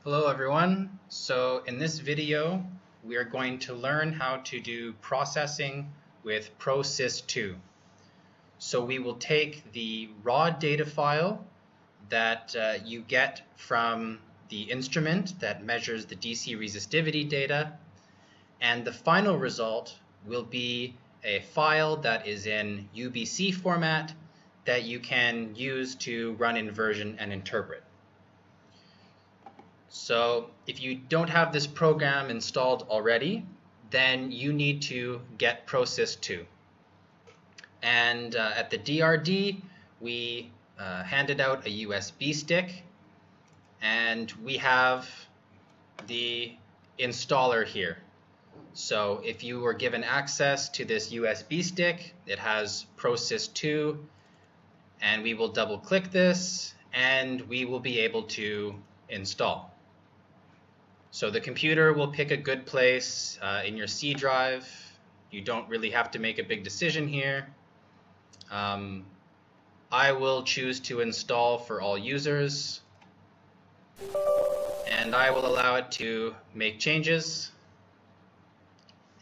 Hello everyone. So in this video we are going to learn how to do processing with ProSysII. So we will take the raw data file that you get from the instrument that measures the DC resistivity data, and the final result will be a file that is in UBC format that you can use to run inversion and interpret. So if you don't have this program installed already, then you need to get ProSysII. And at the DRD, we handed out a USB stick, and we have the installer here. So if you were given access to this USB stick, it has ProSysII, and we will double click this, and we will be able to install. So the computer will pick a good place in your C drive. You don't really have to make a big decision here. I will choose to install for all users, and I will allow it to make changes.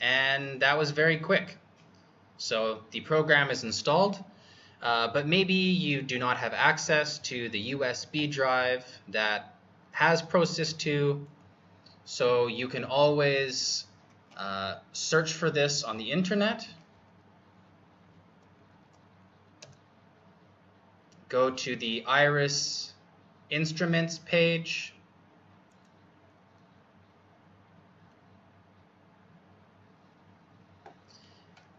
And that was very quick. So the program is installed, but maybe you do not have access to the USB drive that has ProSysII. So you can always search for this on the internet. Go to the Iris Instruments page.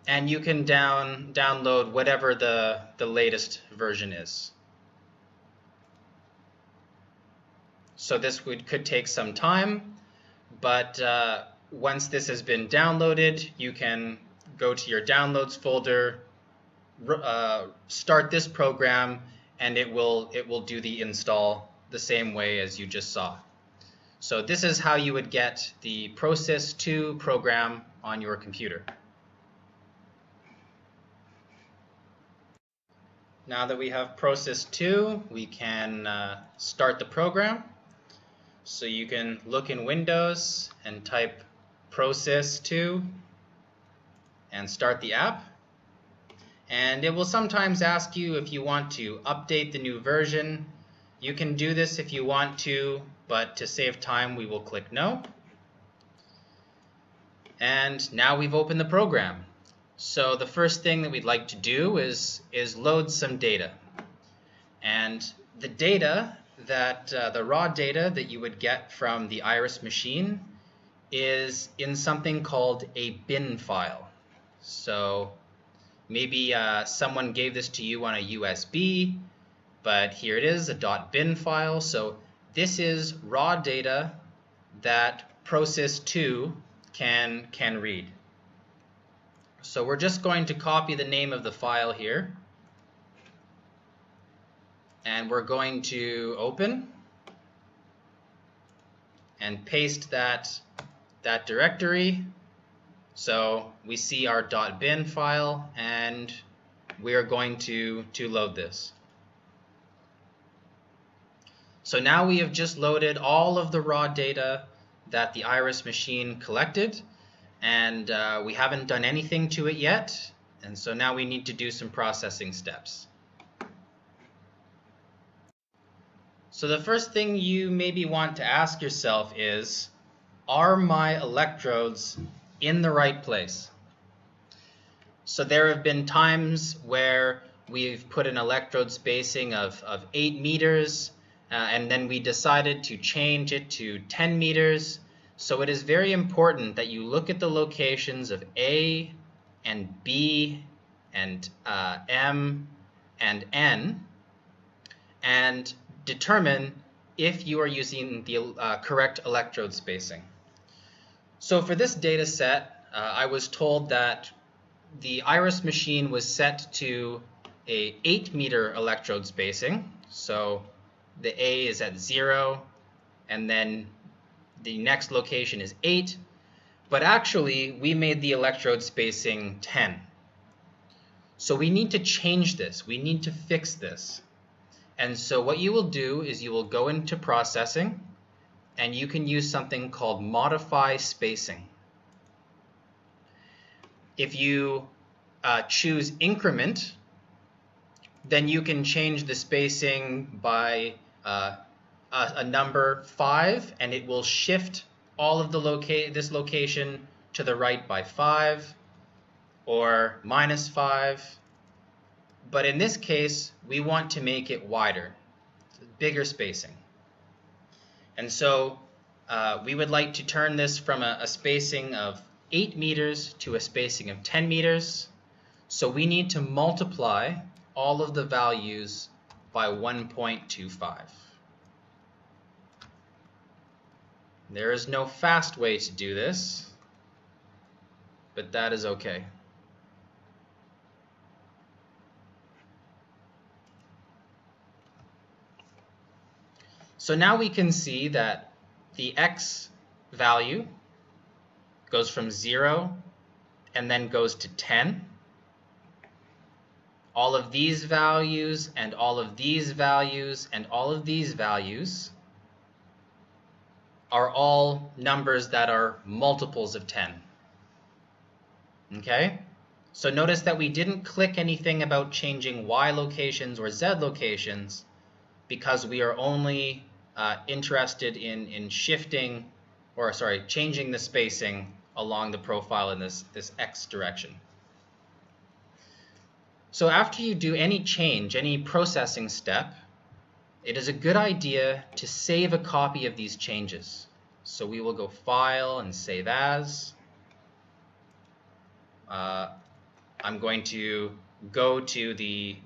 And you can download whatever the latest version is. So this could take some time. But once this has been downloaded, you can go to your downloads folder, start this program, and it will do the install the same way as you just saw. So this is how you would get the ProSysII program on your computer. Now that we have ProSysII, we can start the program. So you can look in Windows and type ProSysII and start the app. And it will sometimes ask you if you want to update the new version. You can do this if you want to, but to save time we will click no. And now we've opened the program. So the first thing that we'd like to do is load some data. And the data that the raw data that you would get from the Iris machine is in something called a bin file. So maybe someone gave this to you on a USB, but here it is, a .bin file. So this is raw data that ProSysII can read. So we're just going to copy the name of the file here, and we're going to open and paste that directory. So we see our .bin file, and we are going to load this. So now we have just loaded all of the raw data that the Iris machine collected, and we haven't done anything to it yet, and so now we need to do some processing steps. So the first thing you maybe want to ask yourself is, are my electrodes in the right place? So there have been times where we've put an electrode spacing of 8 meters, and then we decided to change it to 10 meters. So it is very important that you look at the locations of A and B and M and N and determine if you are using the correct electrode spacing. So for this data set, I was told that the Iris machine was set to a 8-meter electrode spacing. So the A is at 0, and then the next location is 8. But actually, we made the electrode spacing 10. So we need to change this. We need to fix this. And so what you will do is you will go into processing, and you can use something called modify spacing. If you choose increment, then you can change the spacing by a number 5, and it will shift all of this location to the right by 5 or -5. But in this case, we want to make it wider, bigger spacing. And so we would like to turn this from a spacing of 8 meters to a spacing of 10 meters. So we need to multiply all of the values by 1.25. There is no fast way to do this, but that is okay. So now we can see that the x value goes from 0 and then goes to 10. All of these values and all of these values and all of these values are all numbers that are multiples of 10. Okay? So notice that we didn't click anything about changing y locations or z locations because we are only interested in changing the spacing along the profile in this x direction. So after you do any change, any processing step, it is a good idea to save a copy of these changes. So we will go File and Save As. I'm going to go to the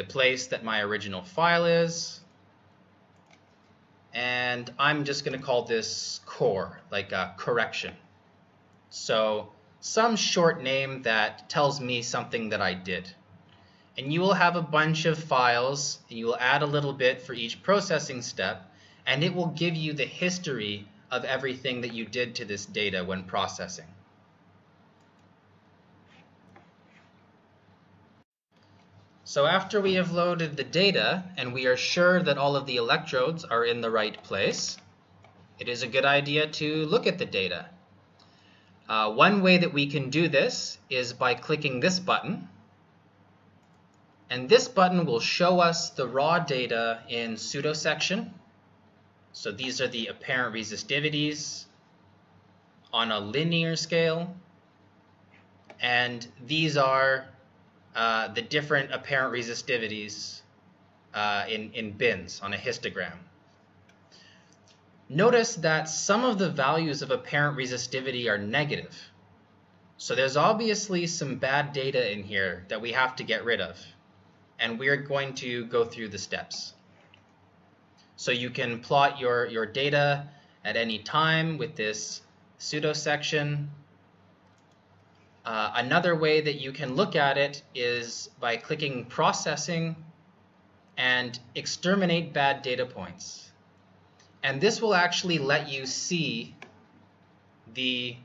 place that my original file is, and I'm just going to call this core, like a correction. So some short name that tells me something that I did. And you will have a bunch of files, and you will add a little bit for each processing step, and it will give you the history of everything that you did to this data when processing. So after we have loaded the data and we are sure that all of the electrodes are in the right place, it is a good idea to look at the data. One way that we can do this is by clicking this button. And this button will show us the raw data in pseudo section. So these are the apparent resistivities on a linear scale. And these are the different apparent resistivities in bins on a histogram. Notice that some of the values of apparent resistivity are negative. So there's obviously some bad data in here that we have to get rid of. And we're going to go through the steps. So you can plot your data at any time with this pseudo section. Another way that you can look at it is by clicking Processing and Exterminate Bad Data Points. And this will actually let you see the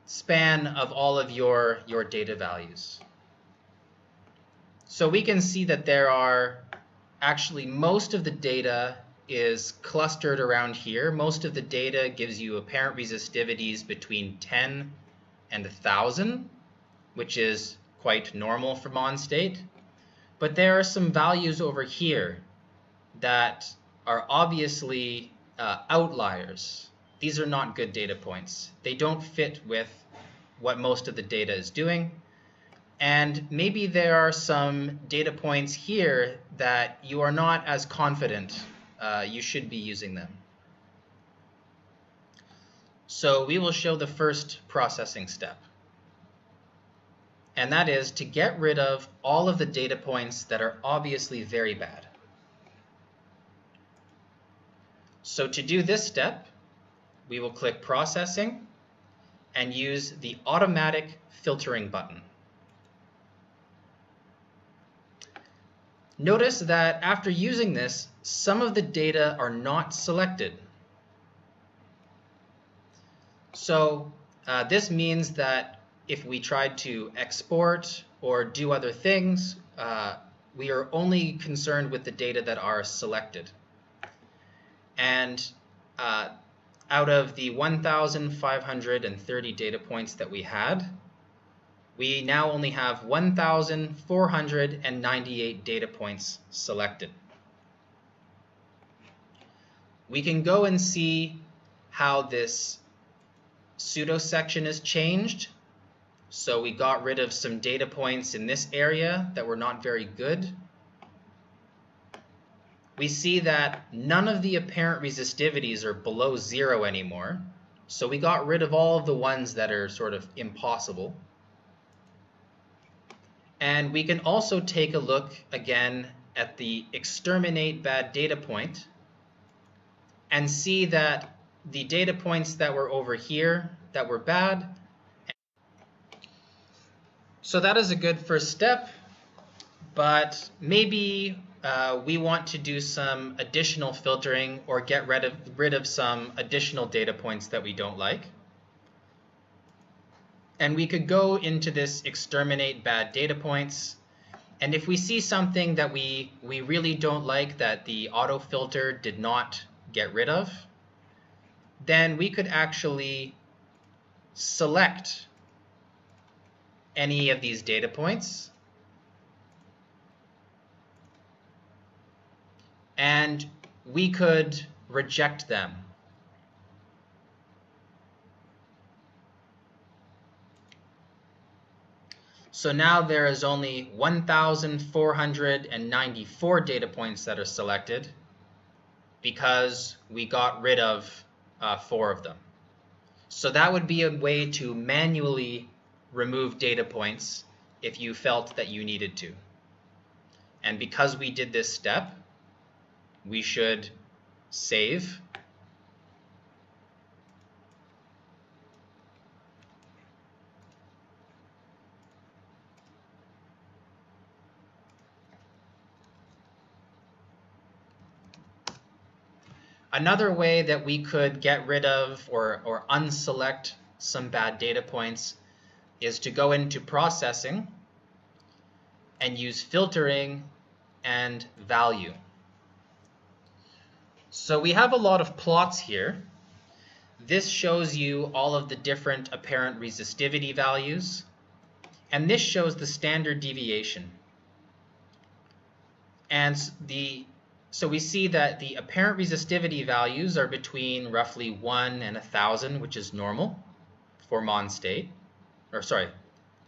span of all of your data values. So we can see that there are actually most of the data is clustered around here. Most of the data gives you apparent resistivities between 10 and 1,000, which is quite normal for MON state. But there are some values over here that are obviously outliers. These are not good data points. They don't fit with what most of the data is doing. And maybe there are some data points here that you are not as confident you should be using them. So we will show the first processing step. And that is to get rid of all of the data points that are obviously very bad. So to do this step, we will click Processing and use the Automatic Filtering button. Notice that after using this, some of the data are not selected. So this means that if we tried to export or do other things, we are only concerned with the data that are selected. And out of the 1,530 data points that we had, we now only have 1,498 data points selected. We can go and see how this pseudo section is changed. So we got rid of some data points in this area that were not very good. We see that none of the apparent resistivities are below 0 anymore. So we got rid of all of the ones that are sort of impossible. And we can also take a look again at the exterminate bad data point and see that the data points that were over here that were bad. So that is a good first step, but maybe we want to do some additional filtering or get rid of some additional data points that we don't like. And we could go into this exterminate bad data points. And if we see something that we really don't like that the auto filter did not get rid of, then we could actually select any of these data points and we could reject them. So now there is only 1,494 data points that are selected because we got rid of 4 of them. So that would be a way to manually remove data points if you felt that you needed to. And because we did this step, we should save. Another way that we could get rid of or unselect some bad data points is to go into processing and use filtering and value. So we have a lot of plots here. This shows you all of the different apparent resistivity values, and this shows the standard deviation. And so we see that the apparent resistivity values are between roughly 1 and 1,000, which is normal for MON state. Or sorry,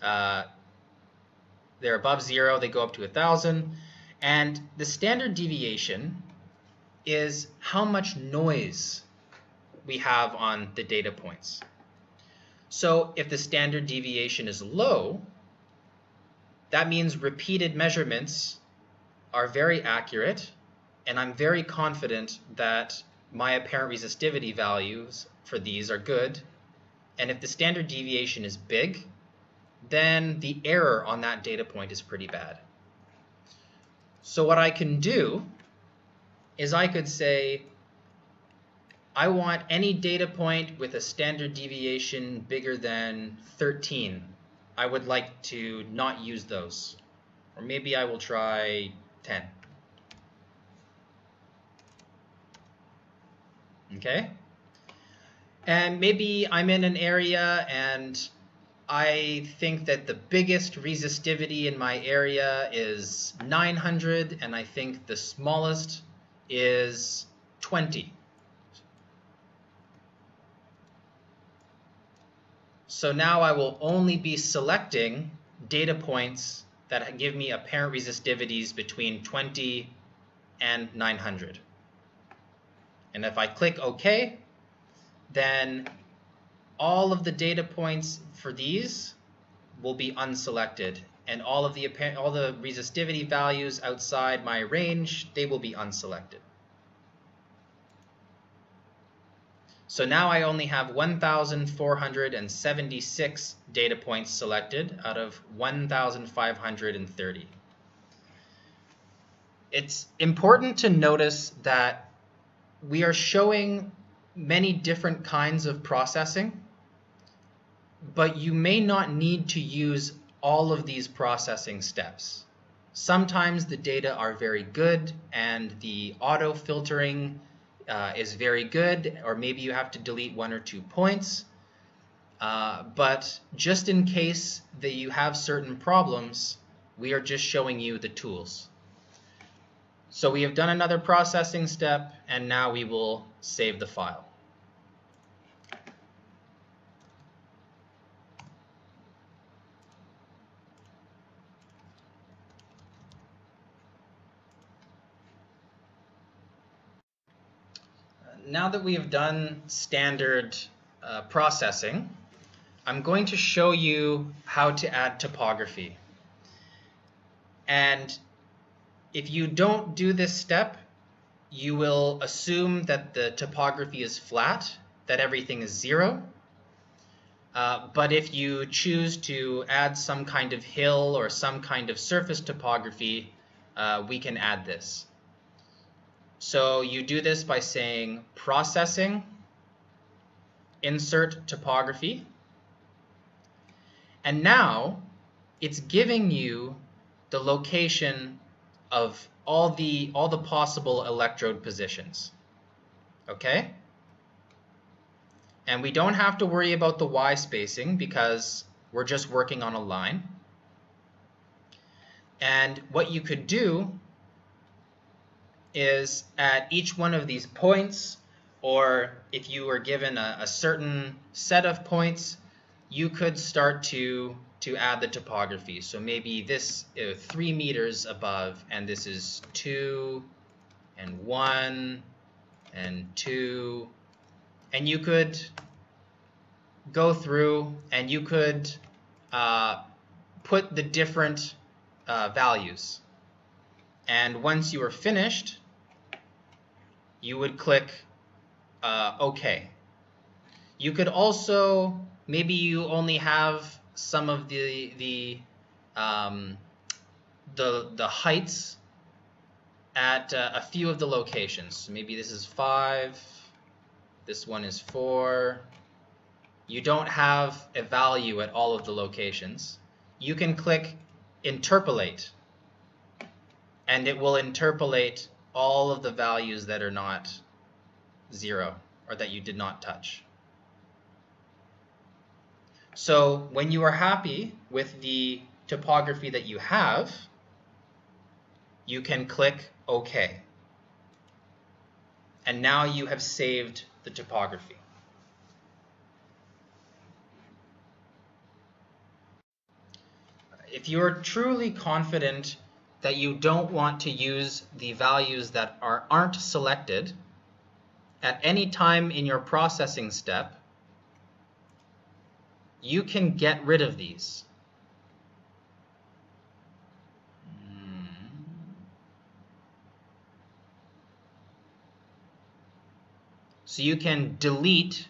they're above 0, they go up to 1,000. And the standard deviation is how much noise we have on the data points. So if the standard deviation is low, that means repeated measurements are very accurate, and I'm very confident that my apparent resistivity values for these are good. And if the standard deviation is big, then the error on that data point is pretty bad. So what I can do is I could say, I want any data point with a standard deviation bigger than 13. I would like to not use those. Or maybe I will try 10. Okay? And maybe I'm in an area and I think that the biggest resistivity in my area is 900, and I think the smallest is 20. So now I will only be selecting data points that give me apparent resistivities between 20 and 900. And if I click OK, then all of the data points for these will be unselected, and all the resistivity values outside my range, they will be unselected. So now I only have 1,476 data points selected out of 1,530. It's important to notice that we are showing many different kinds of processing, but you may not need to use all of these processing steps. Sometimes the data are very good and the auto filtering is very good, or maybe you have to delete 1 or 2 points. But just in case that you have certain problems, we are just showing you the tools. So we have done another processing step, and now we will save the file. Now that we have done standard processing, I'm going to show you how to add topography. And if you don't do this step, you will assume that the topography is flat, that everything is 0. But if you choose to add some kind of hill or some kind of surface topography, we can add this. So you do this by saying processing, insert topography, and now it's giving you the location of all the possible electrode positions. Okay? And we don't have to worry about the Y spacing because we're just working on a line. And what you could do is at each one of these points, or if you were given a certain set of points, you could start to add the topography. So maybe this 3 meters above, and this is 2 and 1 and 2, and you could go through and you could put the different values. And once you are finished, you would click OK. You could also, maybe you only have some of the heights at a few of the locations. So maybe this is 5, this one is 4. You don't have a value at all of the locations. You can click interpolate, and it will interpolate all of the values that are not 0 or that you did not touch. So when you are happy with the topography that you have, you can click OK. And now you have saved the topography. If you are truly confident that you don't want to use the values that aren't selected at any time in your processing step, you can get rid of these. So you can delete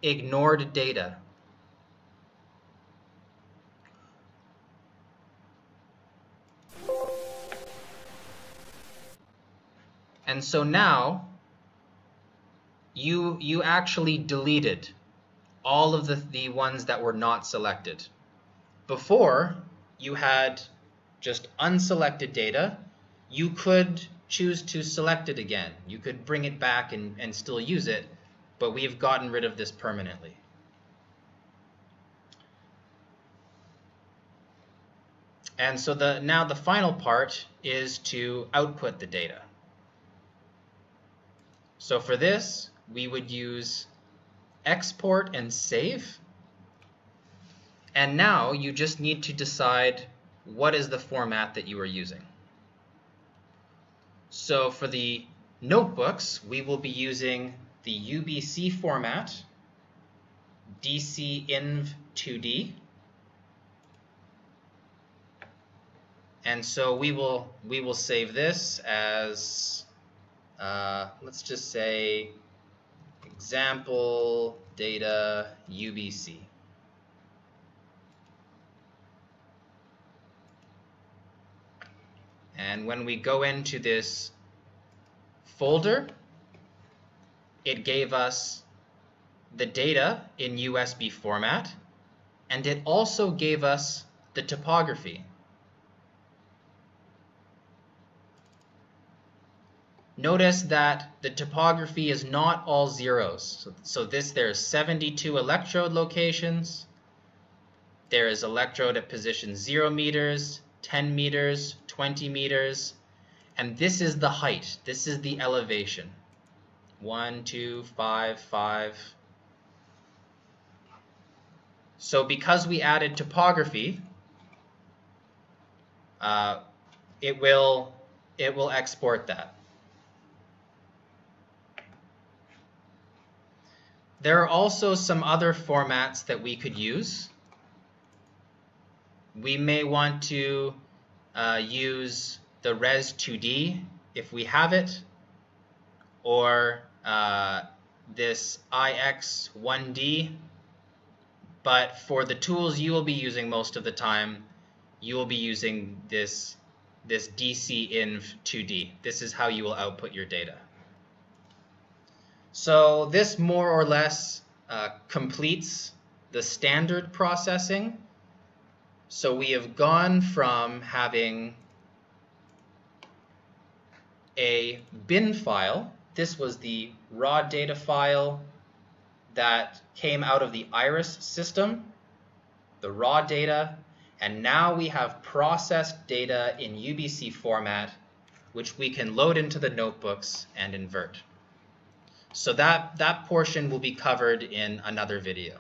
ignored data. And so now you actually deleted all of the ones that were not selected. Before, you had just unselected data. You could choose to select it again. You could bring it back and still use it, but we've gotten rid of this permanently. And so now the final part is to output the data. So for this, we would use export and save. And now you just need to decide what is the format that you are using. So for the notebooks, we will be using the UBC format, DC Inv 2D. And so we will save this as let's just say example data UBC. And when we go into this folder, it gave us the data in USB format, and it also gave us the topography. Notice that the topography is not all zeros. So there's 72 electrode locations. There is electrode at position 0 meters, 10 meters, 20 meters, and this is the height. This is the elevation. 1, 2, 5, 5. So because we added topography, it will export that. There are also some other formats that we could use. We may want to use the res2D if we have it, or this IX1D. But for the tools you will be using most of the time, you will be using this DC-inv2D. This is how you will output your data. So this more or less completes the standard processing. So we have gone from having a bin file. This was the raw data file that came out of the iris system, the raw data, and now we have processed data in UBC format, which we can load into the notebooks and invert. So that portion will be covered in another video.